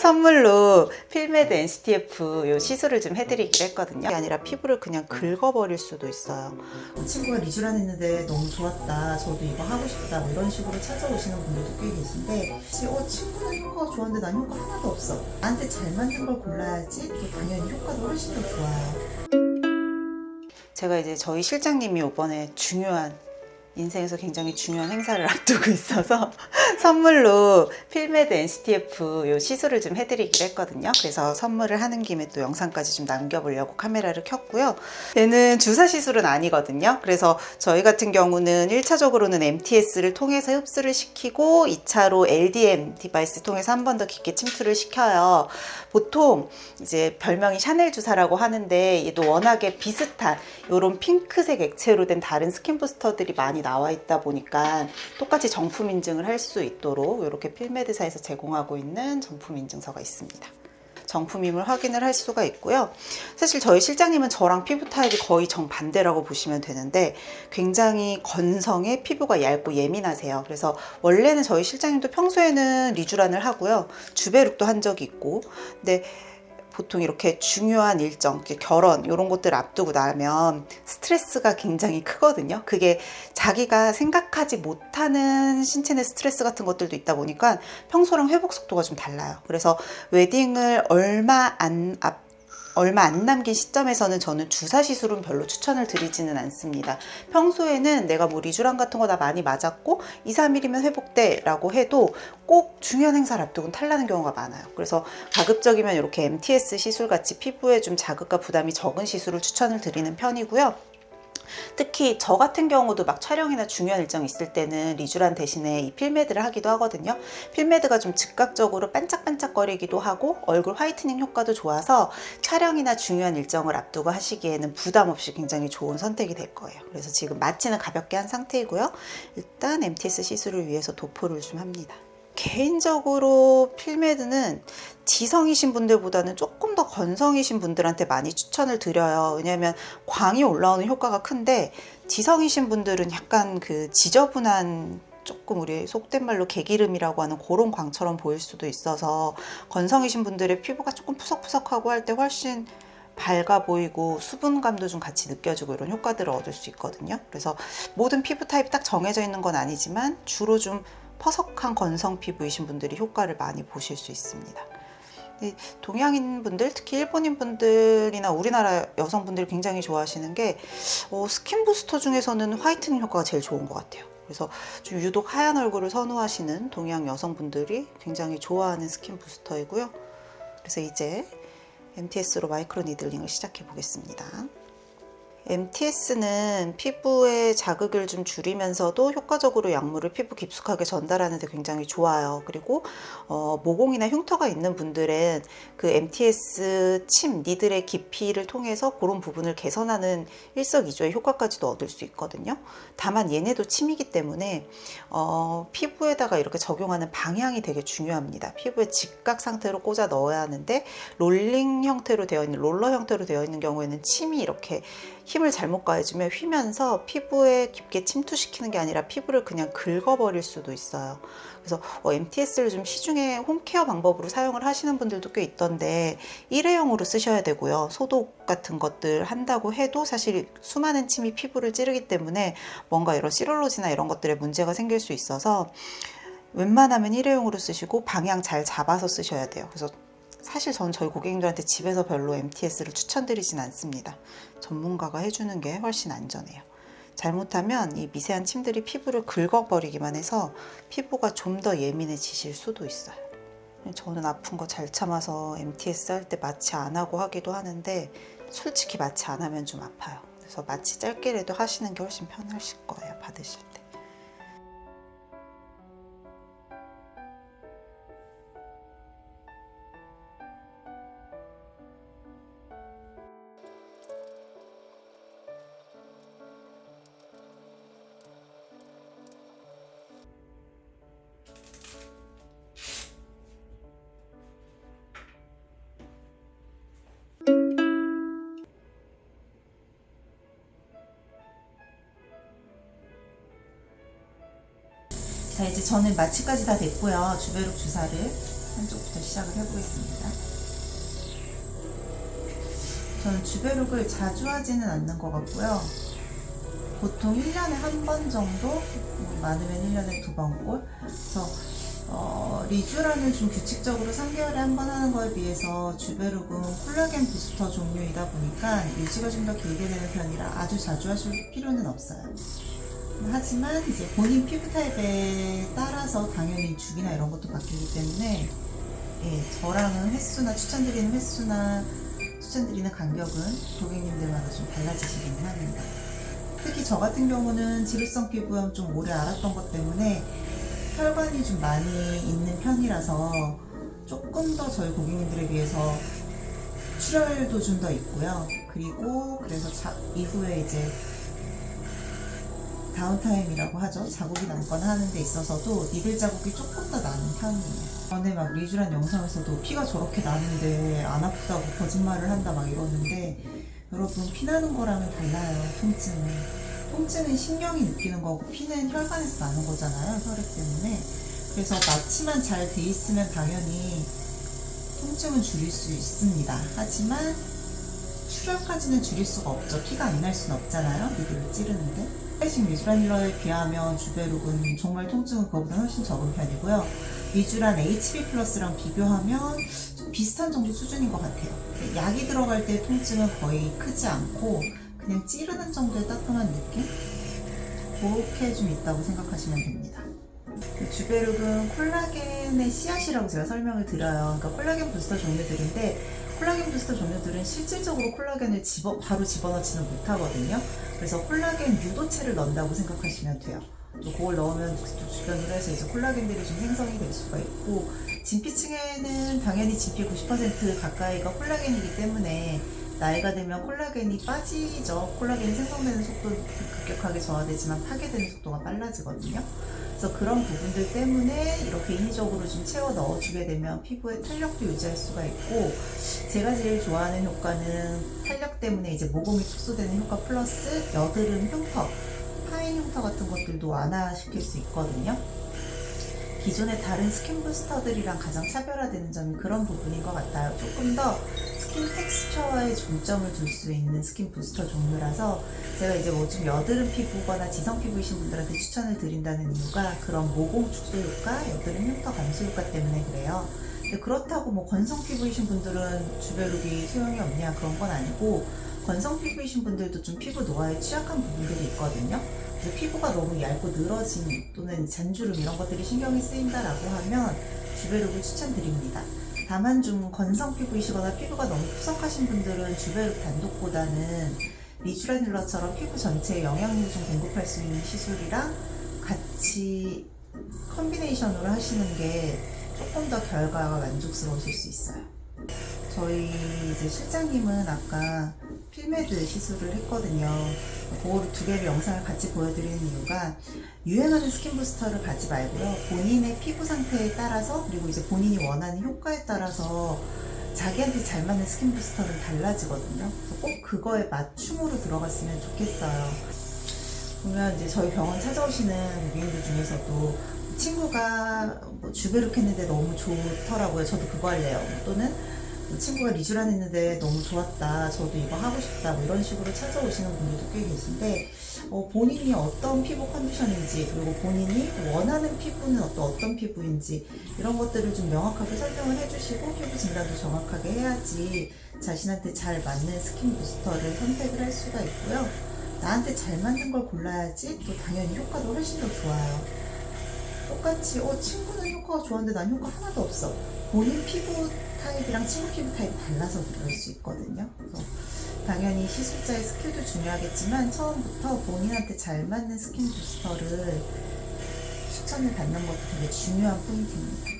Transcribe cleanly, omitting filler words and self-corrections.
선물로 필메드 NCTF 요 시술을 좀 해드리기로 했거든요. 그게 아니라 피부를 그냥 긁어버릴 수도 있어요. 친구가 리쥬란 했는데 너무 좋았다, 저도 이거 하고 싶다, 뭐 이런 식으로 찾아오시는 분들도 꽤 계신데, 친구는 효과가 좋았는데 난 효과 하나도 없어, 나한테 잘 맞는 걸 골라야지, 또 당연히 효과도 훨씬 더 좋아요. 제가 이제 저희 실장님이 이번에 인생에서 굉장히 중요한 행사를 앞두고 있어서 선물로 필메드 NCTF 요 시술을 좀 해드리기로 했거든요. 그래서 선물을 하는 김에 또 영상까지 좀 남겨보려고 카메라를 켰고요. 얘는 주사 시술은 아니거든요. 그래서 저희 같은 경우는 1차적으로는 MTS를 통해서 흡수를 시키고 2차로 LDM 디바이스 통해서 한 번 더 깊게 침투를 시켜요. 보통 이제 별명이 샤넬 주사라고 하는데 얘도 워낙에 비슷한 이런 핑크색 액체로 된 다른 스킨 부스터들이 많이 나와 있다 보니까 똑같이 정품 인증을 할 수 있도록 이렇게 필메드사에서 제공하고 있는 정품 인증서가 있습니다. 정품임을 확인을 할 수가 있고요. 사실 저희 실장님은 저랑 피부 타입이 거의 정반대라고 보시면 되는데 굉장히 건성에 피부가 얇고 예민하세요. 그래서 원래는 저희 실장님도 평소에는 리쥬란을 하고요. 주베룩도 한 적이 있고, 근데 보통 이렇게 중요한 일정, 결혼 이런 것들 앞두고 나면 스트레스가 굉장히 크거든요. 그게 자기가 생각하지 못하는 신체 내 스트레스 같은 것들도 있다 보니까 평소랑 회복 속도가 좀 달라요. 그래서 웨딩을 얼마 안 남긴 시점에서는 저는 주사 시술은 별로 추천을 드리지는 않습니다. 평소에는 내가 뭐 리쥬란 같은 거 다 많이 맞았고 2, 3일이면 회복돼 라고 해도 꼭 중요한 행사를 앞두고는 탈나는 경우가 많아요. 그래서 가급적이면 이렇게 MTS 시술 같이 피부에 좀 자극과 부담이 적은 시술을 추천을 드리는 편이고요. 특히 저 같은 경우도 막 촬영이나 중요한 일정이 있을 때는 리쥬란 대신에 이 필메드를 하기도 하거든요. 필메드가 좀 즉각적으로 반짝반짝거리기도 하고 얼굴 화이트닝 효과도 좋아서 촬영이나 중요한 일정을 앞두고 하시기에는 부담 없이 굉장히 좋은 선택이 될 거예요. 그래서 지금 마취는 가볍게 한 상태이고요. 일단 MTS 시술을 위해서 도포를 좀 합니다. 개인적으로 필메드는 지성이신 분들보다는 조금 더 건성이신 분들한테 많이 추천을 드려요. 왜냐하면 광이 올라오는 효과가 큰데 지성이신 분들은 약간 그 지저분한, 조금 우리 속된 말로 개기름이라고 하는 그런 광처럼 보일 수도 있어서 건성이신 분들의 피부가 조금 푸석푸석하고 할 때 훨씬 밝아 보이고 수분감도 좀 같이 느껴지고 이런 효과들을 얻을 수 있거든요. 그래서 모든 피부 타입이 딱 정해져 있는 건 아니지만 주로 좀 퍼석한 건성 피부이신 분들이 효과를 많이 보실 수 있습니다. 동양인 분들, 특히 일본인 분들이나 우리나라 여성분들이 굉장히 좋아하시는 게 스킨 부스터 중에서는 화이트닝 효과가 제일 좋은 것 같아요. 그래서 좀 유독 하얀 얼굴을 선호하시는 동양 여성분들이 굉장히 좋아하는 스킨 부스터이고요. 그래서 이제 MTS로 마이크로 니들링을 시작해 보겠습니다. MTS는 피부의 자극을 좀 줄이면서도 효과적으로 약물을 피부 깊숙하게 전달하는 데 굉장히 좋아요. 그리고 모공이나 흉터가 있는 분들은 그 MTS 침, 니들의 깊이를 통해서 그런 부분을 개선하는 일석이조의 효과까지도 얻을 수 있거든요. 다만 얘네도 침이기 때문에 피부에다가 이렇게 적용하는 방향이 되게 중요합니다. 피부에 직각 상태로 꽂아 넣어야 하는데 롤링 형태로 되어 있는, 롤러 형태로 되어 있는 경우에는 침이 이렇게 힘을 잘못 가해주면 휘면서 피부에 깊게 침투시키는 게 아니라 피부를 그냥 긁어버릴 수도 있어요. 그래서 MTS를 좀 시중에 홈케어 방법으로 사용을 하시는 분들도 꽤 있던데 일회용으로 쓰셔야 되고요. 소독 같은 것들 한다고 해도 사실 수많은 침이 피부를 찌르기 때문에 뭔가 이런 시롤로지나 이런 것들에 문제가 생길 수 있어서 웬만하면 일회용으로 쓰시고 방향 잘 잡아서 쓰셔야 돼요. 그래서 사실 저는 저희 고객님들한테 집에서 별로 MTS를 추천드리진 않습니다. 전문가가 해주는 게 훨씬 안전해요. 잘못하면 이 미세한 침들이 피부를 긁어버리기만 해서 피부가 좀 더 예민해지실 수도 있어요. 저는 아픈 거 잘 참아서 MTS 할 때 마취 안 하고 하기도 하는데 솔직히 마취 안 하면 좀 아파요. 그래서 마취 짧게라도 하시는 게 훨씬 편하실 거예요, 받으실 때. 자, 이제 저는 마취까지 다 됐고요. 주베룩 주사를 한쪽부터 시작을 해보겠습니다. 저는 주베룩을 자주 하지는 않는 것 같고요. 보통 1년에 한 번 정도, 많으면 1년에 2번꼴. 그래서 리쥬란을 좀 규칙적으로 3개월에 한 번 하는 거에 비해서 주베룩은 콜라겐 부스터 종류이다 보니까 유지가 좀 더 길게 되는 편이라 아주 자주 하실 필요는 없어요. 하지만 이제 본인 피부 타입에 따라서 당연히 주기나 이런 것도 바뀌기 때문에 저랑은 추천드리는 간격은 고객님들마다 좀 달라지시긴 합니다. 특히 저 같은 경우는 지루성 피부염 좀 오래 앓았던 것 때문에 혈관이 좀 많이 있는 편이라서 조금 더 저희 고객님들에 비해서 출혈도 좀 더 있고요. 그리고 그래서 이후에 이제 다운타임이라고 하죠. 자국이 남거나 하는 데 있어서도 니들 자국이 조금 더 나는 편이에요. 전에 막 리쥬란 영상에서도 피가 저렇게 나는데 안 아프다고 거짓말을 한다 막 이러는데, 여러분 피나는 거랑은 달라요. 통증은 신경이 느끼는 거고 피는 혈관에서 나는 거잖아요. 혈액 때문에. 그래서 마취만 잘 돼 있으면 당연히 통증은 줄일 수 있습니다. 하지만 출혈까지는 줄일 수가 없죠. 피가 안 날 수는 없잖아요. 니들을 찌르는데. 클래식 리쥬란 힐러에 비하면 주베룩은 정말 통증은 그거보다 훨씬 적은 편이고요. 리쥬란 HB 플러스랑 비교하면 좀 비슷한 정도 수준인 것 같아요. 약이 들어갈 때 통증은 거의 크지 않고 그냥 찌르는 정도의 따끔한 느낌? 그렇게 좀 있다고 생각하시면 됩니다. 주베룩은 콜라겐의 씨앗이라고 제가 설명을 드려요. 그러니까 콜라겐 부스터 종류들인데, 콜라겐 부스터 종류들은 실질적으로 콜라겐을 바로 집어넣지는 못하거든요. 그래서 콜라겐 유도체를 넣는다고 생각하시면 돼요. 또 그걸 넣으면 그쪽 주변으로 해서 이제 콜라겐들이 좀 생성이 될 수가 있고, 진피층에는 당연히 진피 90% 가까이가 콜라겐이기 때문에 나이가 들면 콜라겐이 빠지죠. 콜라겐이 생성되는 속도는 급격하게 저하되지만 파괴되는 속도가 빨라지거든요. 그래서 그런 부분들 때문에 이렇게 인위적으로 좀 채워 넣어주게 되면 피부의 탄력도 유지할 수가 있고, 제가 제일 좋아하는 효과는 탄력 때문에 이제 모공이 축소되는 효과 플러스 여드름 흉터, 파인 흉터 같은 것들도 완화시킬 수 있거든요. 기존의 다른 스킨 부스터들이랑 가장 차별화되는 점이 그런 부분인 것 같아요. 조금 더 스킨 텍스처에 중점을 둘 수 있는 스킨 부스터 종류라서 제가 이제 뭐 좀 여드름 피부거나 지성 피부이신 분들한테 추천을 드린다는 이유가 그런 모공 축소 효과, 여드름 흉터 감소 효과 때문에 그래요. 근데 그렇다고 뭐 건성 피부이신 분들은 주베룩이 소용이 없냐, 그런 건 아니고, 건성 피부이신 분들도 좀 피부 노화에 취약한 부분들이 있거든요. 그래서 피부가 너무 얇고 늘어진 또는 잔주름 이런 것들이 신경이 쓰인다라고 하면 주베룩을 추천드립니다. 다만 좀 건성 피부이시거나 피부가 너무 푸석하신 분들은 주베룩 단독보다는 리쥬란 힐러처럼 피부 전체에 영양류 좀 공급할 수 있는 시술이랑 같이 컨비네이션으로 하시는 게 조금 더 결과가 만족스러우실 수 있어요. 저희 이제 실장님은 아까 필메드 시술을 했거든요. 그거를 2개를 영상을 같이 보여드리는 이유가, 유행하는 스킨 부스터를 가지 말고요. 본인의 피부 상태에 따라서, 그리고 이제 본인이 원하는 효과에 따라서 자기한테 잘 맞는 스킨 부스터는 달라지거든요. 그래서 꼭 그거에 맞춤으로 들어갔으면 좋겠어요. 보면 이제 저희 병원 찾아오시는 고객님들 중에서도 친구가 뭐 주베룩 했는데 너무 좋더라고요. 저도 그거 할래요. 또는 친구가 리쥬란 했는데 너무 좋았다, 저도 이거 하고 싶다, 뭐 이런 식으로 찾아오시는 분들도 꽤 계신데, 본인이 어떤 피부 컨디션인지, 그리고 본인이 원하는 피부는 어떤 피부인지, 이런 것들을 좀 명확하게 설명을 해주시고 피부 진단도 정확하게 해야지 자신한테 잘 맞는 스킨 부스터를 선택을 할 수가 있고요. 나한테 잘 맞는 걸 골라야지 또 당연히 효과도 훨씬 더 좋아요. 똑같이 친구는 효과가 좋았는데 난 효과 하나도 없어. 본인 피부 타입이랑 친구 피부 타입이 달라서 그럴 수 있거든요. 그래서 당연히 시술자의 스킬도 중요하겠지만 처음부터 본인한테 잘 맞는 스킨 부스터를 추천을 받는 것도 되게 중요한 포인트입니다.